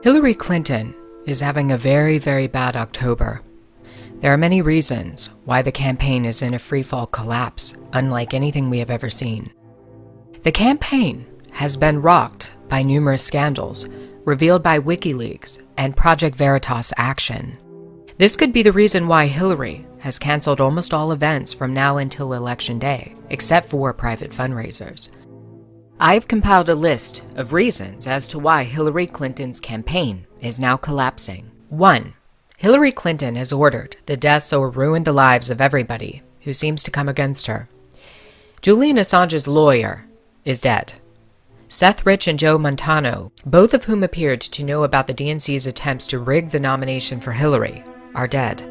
Hillary Clinton is having a very, very bad October. There are many reasons why the campaign is in a freefall collapse, unlike anything we have ever seen. The campaign has been rocked by numerous scandals revealed by Wikileaks and Project Veritas action. This could be the reason why Hillary has canceled almost all events from now until Election Day, except for private fundraisers. I've compiled a list of reasons as to why Hillary Clinton's campaign is now collapsing. 1. Hillary Clinton has ordered the deaths or ruined the lives of everybody who seems to come against her. Julian Assange's lawyer is dead. Seth Rich and Joe Montano, both of whom appeared to know about the DNC's attempts to rig the nomination for Hillary, are dead.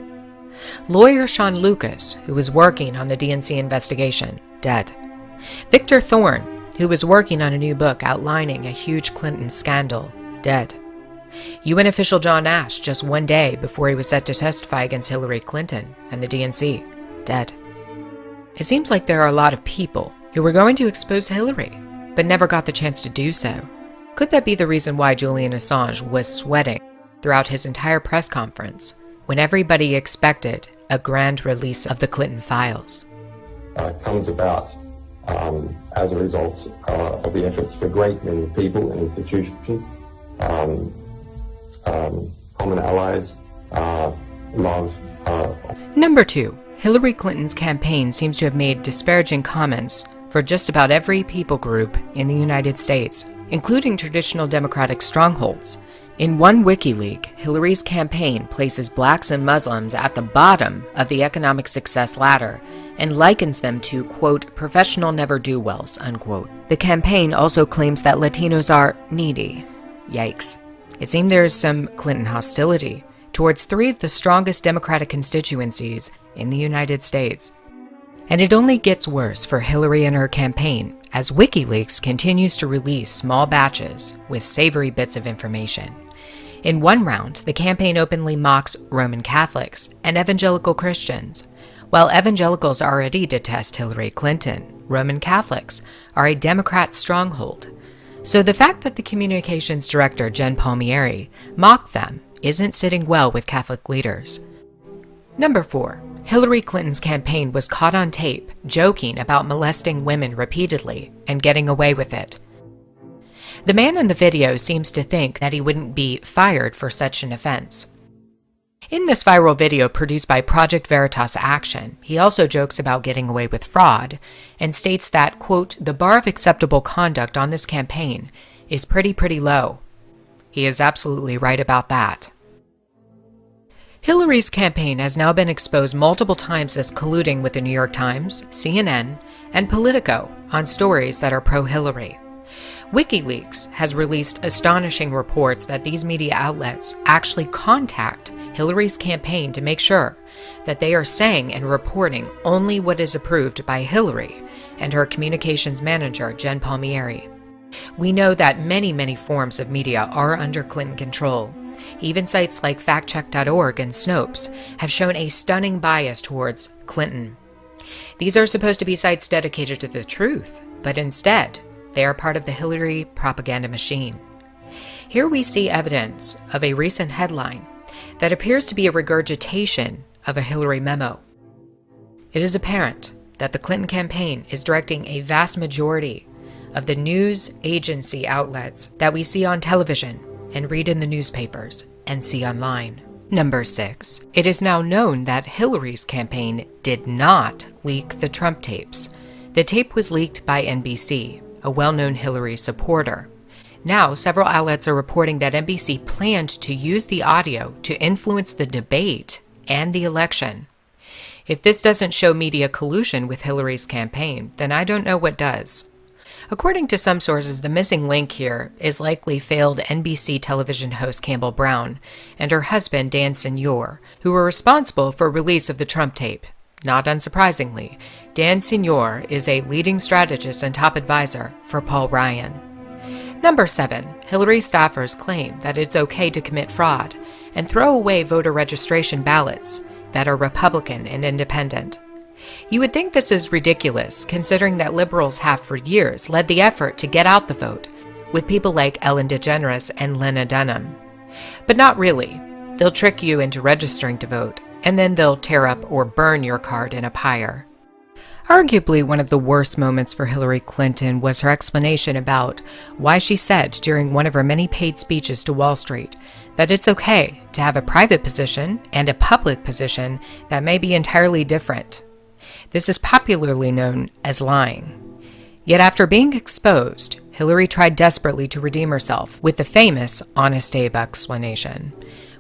Lawyer Sean Lucas, who was working on the DNC investigation, dead. Victor Thorne, who was working on a new book outlining a huge Clinton scandal, dead. UN official John Ash, just one day before he was set to testify against Hillary Clinton and the DNC, dead. It seems like there are a lot of people who were going to expose Hillary, but never got the chance to do so. Could that be the reason why Julian Assange was sweating throughout his entire press conference when everybody expected a grand release of the Clinton files? Comes about as a result of the efforts of a great many people and institutions, common allies, love. Number 2. Hillary Clinton's campaign seems to have made disparaging comments for just about every people group in the United States, including traditional Democratic strongholds. In one WikiLeaks, Hillary's campaign places blacks and Muslims at the bottom of the economic success ladder and likens them to, quote, professional never-do-wells, unquote. The campaign also claims that Latinos are needy. Yikes. It seemed there is some Clinton hostility towards 3 of the strongest Democratic constituencies in the United States. And it only gets worse for Hillary and her campaign as WikiLeaks continues to release small batches with savory bits of information. In one round, the campaign openly mocks Roman Catholics and evangelical Christians. While evangelicals already detest Hillary Clinton, Roman Catholics are a Democrat stronghold. So the fact that the communications director, Jen Palmieri, mocked them isn't sitting well with Catholic leaders. Number 4. Hillary Clinton's campaign was caught on tape joking about molesting women repeatedly and getting away with it. The man in the video seems to think that he wouldn't be fired for such an offense. In this viral video produced by Project Veritas Action, he also jokes about getting away with fraud and states that, quote, the bar of acceptable conduct on this campaign is pretty low. He is absolutely right about that. Hillary's campaign has now been exposed multiple times as colluding with the New York Times, CNN, and Politico on stories that are pro-Hillary. WikiLeaks has released astonishing reports that these media outlets actually contact Hillary's campaign to make sure that they are saying and reporting only what is approved by Hillary and her communications manager, Jen Palmieri. We know that many forms of media are under Clinton control. Even sites like factcheck.org and Snopes have shown a stunning bias towards Clinton. These are supposed to be sites dedicated to the truth, but instead, they are part of the Hillary propaganda machine. Here we see evidence of a recent headline that appears to be a regurgitation of a Hillary memo. It is apparent that the Clinton campaign is directing a vast majority of the news agency outlets that we see on television and read in the newspapers and see online. Number 6. It is now known that Hillary's campaign did not leak the Trump tapes. The tape was leaked by NBC, a well-known Hillary supporter. Now, several outlets are reporting that NBC planned to use the audio to influence the debate and the election. If this doesn't show media collusion with Hillary's campaign, then I don't know what does. According to some sources, the missing link here is likely failed NBC television host Campbell Brown and her husband Dan Senor, who were responsible for release of the Trump tape. Not unsurprisingly, Dan Senor is a leading strategist and top advisor for Paul Ryan. Number 7. Hillary staffers claim that it's okay to commit fraud and throw away voter registration ballots that are Republican and independent. You would think this is ridiculous, considering that liberals have for years led the effort to get out the vote, with people like Ellen DeGeneres and Lena Dunham. But not really. They'll trick you into registering to vote, and then they'll tear up or burn your card in a pyre. Arguably one of the worst moments for Hillary Clinton was her explanation about why she said during one of her many paid speeches to Wall Street that it's okay to have a private position and a public position that may be entirely different. This is popularly known as lying. Yet after being exposed, Hillary tried desperately to redeem herself with the famous Honest Abe explanation,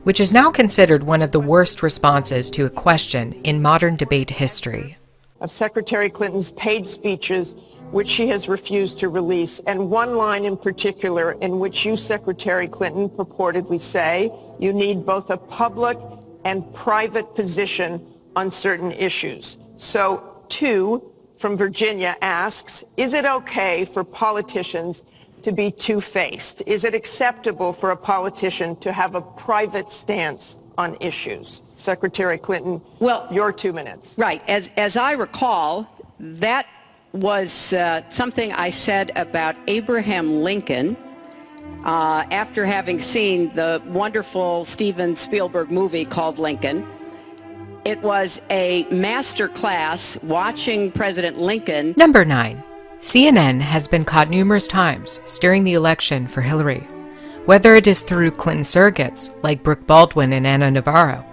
which is now considered one of the worst responses to a question in modern debate history. Of Secretary Clinton's paid speeches, which she has refused to release, and one line in particular in which you, Secretary Clinton, purportedly say you need both a public and private position on certain issues. So, two from Virginia asks, is it okay for politicians to be two-faced? Is it acceptable for a politician to have a private stance on issues? Secretary Clinton, well, your 2 minutes. Right. As I recall, that was something I said about Abraham Lincoln after having seen the wonderful Steven Spielberg movie called Lincoln. It was a master class watching President Lincoln. Number 9. CNN has been caught numerous times steering the election for Hillary, whether it is through Clinton surrogates like Brooke Baldwin and Ana Navarro.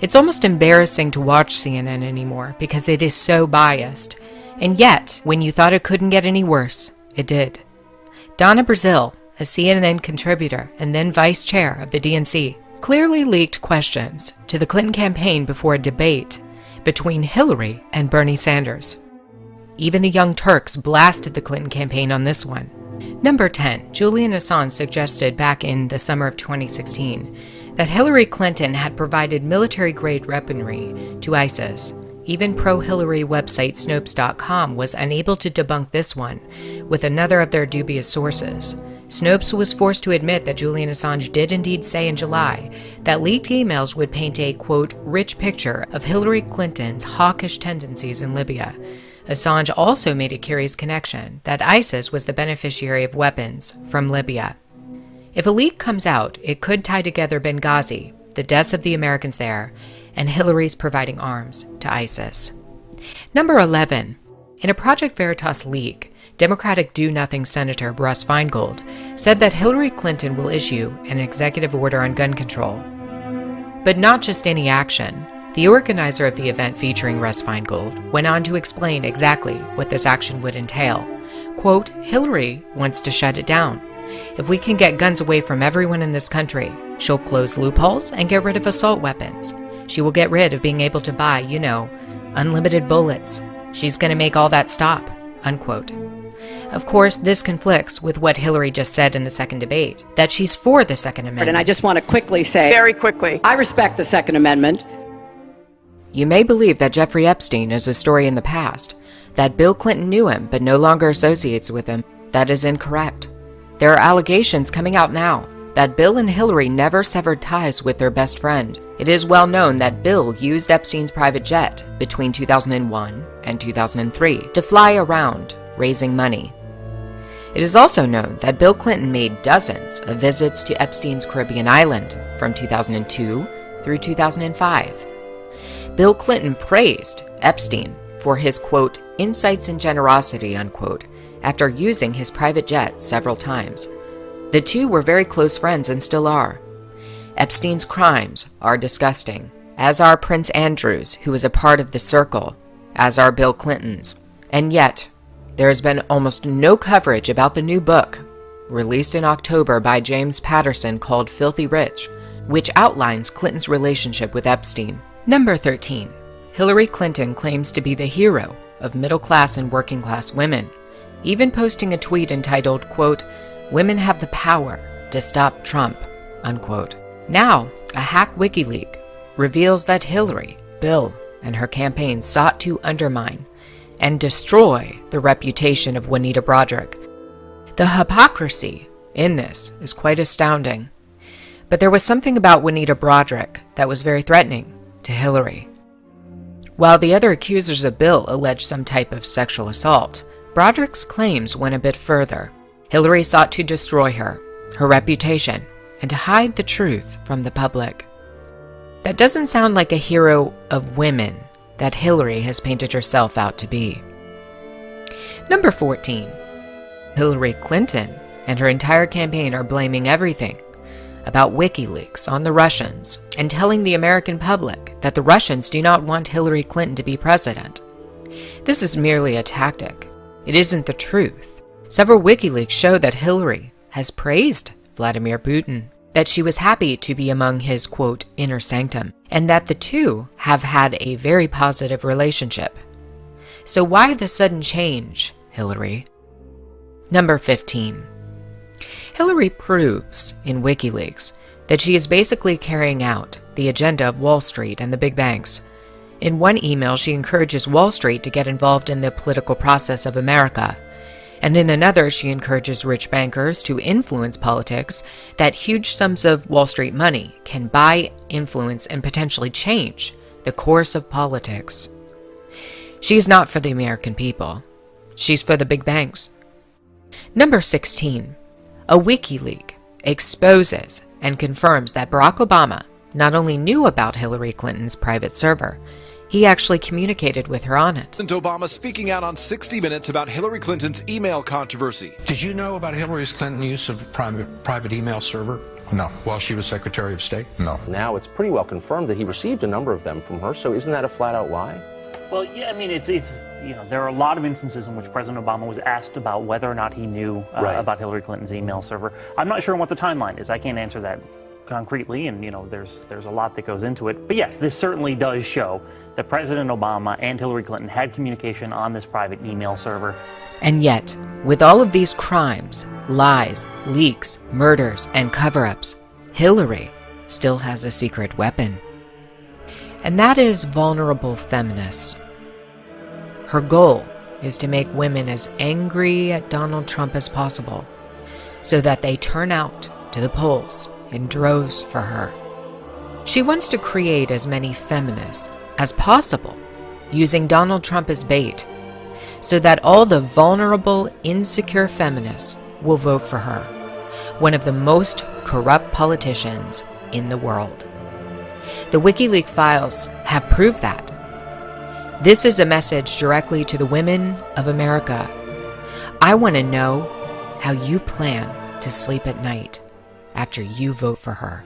It's almost embarrassing to watch CNN anymore because it is so biased. And yet, when you thought it couldn't get any worse, it did. Donna Brazile, a CNN contributor and then vice chair of the DNC, clearly leaked questions to the Clinton campaign before a debate between Hillary and Bernie Sanders. Even the Young Turks blasted the Clinton campaign on this one. Number 10. Julian Assange suggested back in the summer of 2016 that Hillary Clinton had provided military-grade weaponry to ISIS. Even pro-Hillary website Snopes.com was unable to debunk this one with another of their dubious sources. Snopes was forced to admit that Julian Assange did indeed say in July that leaked emails would paint a, quote, rich picture of Hillary Clinton's hawkish tendencies in Libya. Assange also made a curious connection that ISIS was the beneficiary of weapons from Libya. If a leak comes out, it could tie together Benghazi, the deaths of the Americans there, and Hillary's providing arms to ISIS. Number 11. In a Project Veritas leak, Democratic do-nothing Senator Russ Feingold said that Hillary Clinton will issue an executive order on gun control. But not just any action. The organizer of the event featuring Russ Feingold went on to explain exactly what this action would entail. Quote, Hillary wants to shut it down. If we can get guns away from everyone in this country, she'll close loopholes and get rid of assault weapons. She will get rid of being able to buy, unlimited bullets. She's going to make all that stop, unquote. Of course, this conflicts with what Hillary just said in the second debate, that she's for the Second Amendment. And I just want to quickly say, very quickly, I respect the Second Amendment. You may believe that Jeffrey Epstein is a story in the past, that Bill Clinton knew him but no longer associates with him. That is incorrect. There are allegations coming out now that Bill and Hillary never severed ties with their best friend. It is well known that Bill used Epstein's private jet between 2001 and 2003 to fly around, raising money. It is also known that Bill Clinton made dozens of visits to Epstein's Caribbean island from 2002 through 2005. Bill Clinton praised Epstein for his, quote, insights and generosity, unquote, after using his private jet several times. The two were very close friends and still are. Epstein's crimes are disgusting, as are Prince Andrew's, who is a part of the circle, as are Bill Clinton's. And yet, there has been almost no coverage about the new book, released in October by James Patterson called Filthy Rich, which outlines Clinton's relationship with Epstein. Number 13. Hillary Clinton claims to be the hero of middle-class and working-class women, even posting a tweet entitled, quote, women have the power to stop Trump, unquote. Now, a hack Wikileaks reveals that Hillary, Bill, and her campaign sought to undermine and destroy the reputation of Juanita Broaddrick. The hypocrisy in this is quite astounding. But there was something about Juanita Broaddrick that was very threatening to Hillary. While the other accusers of Bill alleged some type of sexual assault, Broaddrick's claims went a bit further. Hillary sought to destroy her reputation, and to hide the truth from the public. That doesn't sound like a hero of women that Hillary has painted herself out to be. Number 14. Hillary Clinton and her entire campaign are blaming everything about Wikileaks on the Russians and telling the American public that the Russians do not want Hillary Clinton to be president. This is merely a tactic. It isn't the truth. Several WikiLeaks show that Hillary has praised Vladimir Putin, that she was happy to be among his, quote, inner sanctum, and that the two have had a very positive relationship. So why the sudden change, Hillary? Number 15. Hillary proves in WikiLeaks that she is basically carrying out the agenda of Wall Street and the big banks. In one email, she encourages Wall Street to get involved in the political process of America. And in another, she encourages rich bankers to influence politics, that huge sums of Wall Street money can buy, influence, and potentially change the course of politics. She's not for the American people. She's for the big banks. Number 16. A WikiLeaks exposes and confirms that Barack Obama not only knew about Hillary Clinton's private server, he actually communicated with her on it. President Obama speaking out on 60 Minutes about Hillary Clinton's email controversy. Did you know about Hillary Clinton's use of private email server? No. While she was Secretary of State? No. Now it's pretty well confirmed that he received a number of them from her, so isn't that a flat-out lie? Well, yeah, I mean, it's you know, there are a lot of instances in which President Obama was asked about whether or not he knew about Hillary Clinton's email server. I'm not sure what the timeline is. I can't answer that concretely, and, you know, there's a lot that goes into it. But yes, this certainly does show that President Obama and Hillary Clinton had communication on this private email server. And yet, with all of these crimes, lies, leaks, murders, and cover-ups, Hillary still has a secret weapon. And that is vulnerable feminists. Her goal is to make women as angry at Donald Trump as possible, so that they turn out to the polls in droves for her. She wants to create as many feminists as possible, using Donald Trump as bait, so that all the vulnerable, insecure feminists will vote for her, one of the most corrupt politicians in the world. The WikiLeaks files have proved that. This is a message directly to the women of America. I want to know how you plan to sleep at night after you vote for her.